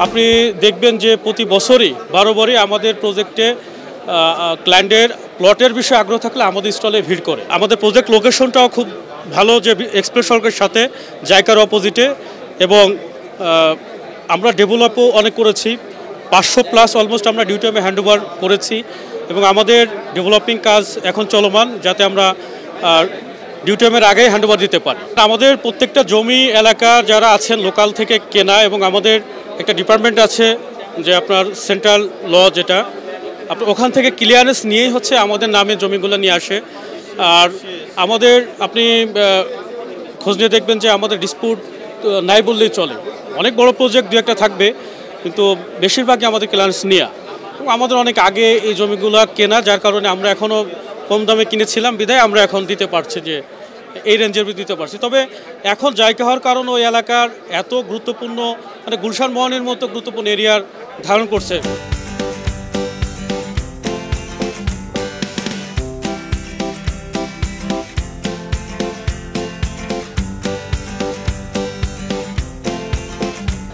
আপনি দেখবেন যে প্রতি বছরই বারবারই আমাদের প্রজেক্টে ক্লায়েন্টের প্লটের বিষয়ে আগ্রহ থাকলে আমাদের স্টলে ভিড় করে। আমাদের প্রজেক্ট লোকেশনটাও খুব ভালো, যে এক্সপ্রেস সড়কের সাথে জায়গার অপোজিটে, এবং আমরা ডেভেলপও অনেক করেছি। 500+ অলমোস্ট আমরা ডিউ টাইমে হ্যান্ডওভার করেছি, এবং আমাদের ডেভেলপিং কাজ এখন চলমান, যাতে আমরা ডিউ টাইমের আগেই হ্যান্ডওভার দিতে পারি। আমাদের প্রত্যেকটা জমি এলাকার যারা আছেন লোকাল থেকে কেনা, এবং আমাদের একটা ডিপার্টমেন্ট আছে যে আপনার সেন্ট্রাল ল, যেটা আপনার ওখান থেকে ক্লিয়ারেন্স নিয়েই হচ্ছে আমাদের নামে জমিগুলো নিয়ে আসে। আর আমাদের আপনি খোঁজ নিয়ে দেখবেন যে আমাদের ডিসপিউট নাই বললেই চলে। অনেক বড় প্রজেক্ট দু একটা থাকবে, কিন্তু বেশিরভাগই আমাদের ক্লিয়ারেন্স নেওয়া, এবং আমাদের অনেক আগে এই জমিগুলো কেনা, যার কারণে আমরা এখনও কম দামে কিনেছিলাম বিধায় আমরা এখন দিতে পারছি, যে এই রেঞ্জের দিতে পারছি। তবে এখন জায়গা হওয়ার কারণে ওই এলাকার এত গুরুত্বপূর্ণ, মানে গুলশান মোহনের মতো গুরুত্বপূর্ণ এরিয়ার ধারণ করছে।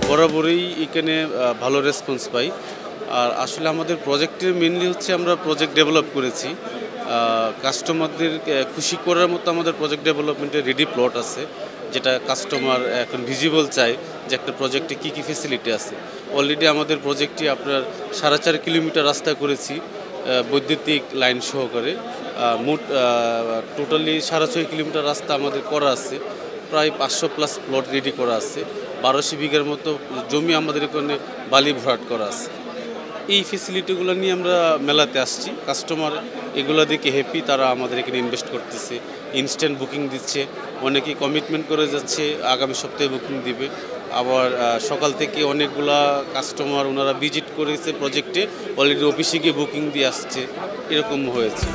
বরাবরই এখানে ভালো রেসপন্স পাই। আর আসলে আমাদের প্রজেক্টের মেনলি হচ্ছে আমরা প্রজেক্ট ডেভেলপ করেছি, কাস্টমারদের খুশি করার মতো আমাদের প্রজেক্ট ডেভেলপমেন্টের রেডি প্লট আছে, যেটা কাস্টমার এখন ভিজিবল চায় যে একটা প্রজেক্টে কী কী ফেসিলিটি আছে। অলরেডি আমাদের প্রজেক্টটি আপনার 4.5 কিলোমিটার রাস্তা করেছি বৈদ্যুতিক লাইন সহকারে। মোট টোটালি 6.5 কিলোমিটার রাস্তা আমাদের করা আছে, প্রায় 500+ প্লট রেডি করা আছে, 1200 বিঘার মতো জমি আমাদের এখানে বালি ভরাট করা আছে। এই ফেসিলিটিগুলো নিয়ে আমরা মেলাতে আসছি, কাস্টমার এগুলো দেখে হ্যাপি, তারা আমাদের এখানে ইনভেস্ট করতেছে, ইনস্ট্যান্ট বুকিং দিচ্ছে, অনেকেই কমিটমেন্ট করে যাচ্ছে আগামী সপ্তাহে বুকিং দিবে। আবার সকাল থেকে অনেকগুলা কাস্টমার ওনারা ভিজিট করেছে প্রজেক্টে, অলরেডি অফিসে গিয়ে বুকিং দিয়ে আসছে, এরকম হয়েছে।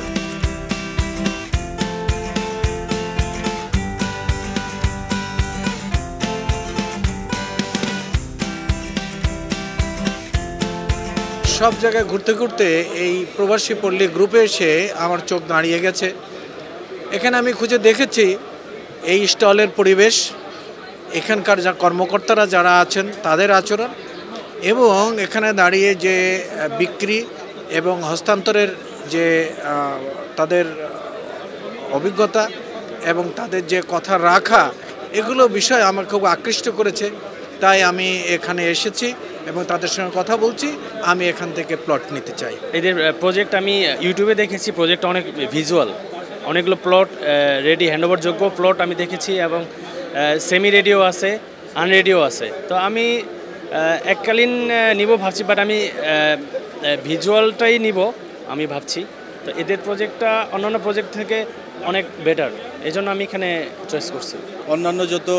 সব জায়গায় ঘুরতে ঘুরতে এই প্রবাসী পল্লী গ্রুপে এসে আমার চোখ দাঁড়িয়ে গেছে। এখানে আমি খুঁজে দেখেছি এই স্টলের পরিবেশ, এখানকার যা কর্মকর্তারা যারা আছেন তাদের আচরণ, এবং এখানে দাঁড়িয়ে যে বিক্রি এবং হস্তান্তরের যে তাদের অভিজ্ঞতা এবং তাদের যে কথা রাখা, এগুলো বিষয় আমার খুব আকৃষ্ট করেছে। তাই আমি এখানে এসেছি এবং তাদের সঙ্গে কথা বলছি। আমি এখান থেকে প্লট নিতে চাই। এদের প্রজেক্ট আমি ইউটিউবে দেখেছি, প্রজেক্ট অনেক ভিজুয়াল, অনেকগুলো প্লট রেডি হ্যান্ডওভার যোগ্য প্লট আমি দেখেছি, এবং সেমি রেডিও আছে, আনরেডিও আছে। তো আমি এককালীন নিব ভাবছি, বাট আমি ভিজুয়ালটাই নিব আমি ভাবছি। তো এদের প্রজেক্টটা অন্যান্য প্রজেক্ট থেকে অনেক বেটার, এই জন্য আমি এখানে চয়েস করছি। অন্যান্য যত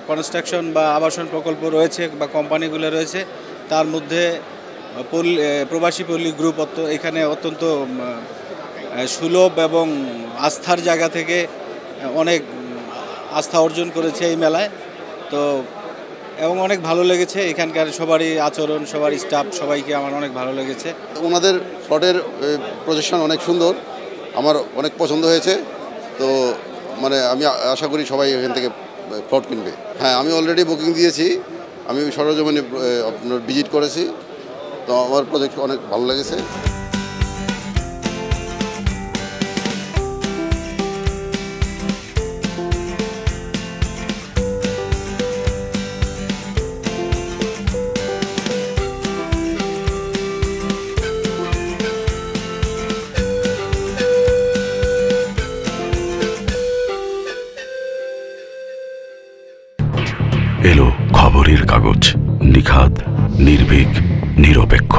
কনস্ট্রাকশন বা আবাসন প্রকল্প রয়েছে বা কোম্পানিগুলো রয়েছে, তার মধ্যে প্রবাসী পল্লী গ্রুপ এখানে অত্যন্ত সুলভ এবং আস্থার জায়গা থেকে অনেক আস্থা অর্জন করেছে এই মেলায়। তো এবং অনেক ভালো লেগেছে এখানকার সবারই আচরণ, সবার স্টাফ, সবাইকে আমার অনেক ভালো লেগেছে। ওনাদের প্লটের প্রজেকশন অনেক সুন্দর, আমার অনেক পছন্দ হয়েছে। তো মানে আমি আশা করি সবাই এখান থেকে প্লট কিনবে। হ্যাঁ, আমি অলরেডি বুকিং দিয়েছি, আমি সরজমিনে আপনার ভিজিট করেছি, তো আমার প্রজেক্ট অনেক ভালো লেগেছে। এলো খবরের কাগজ, নিখাদ, নির্ভীক, নিরপেক্ষ।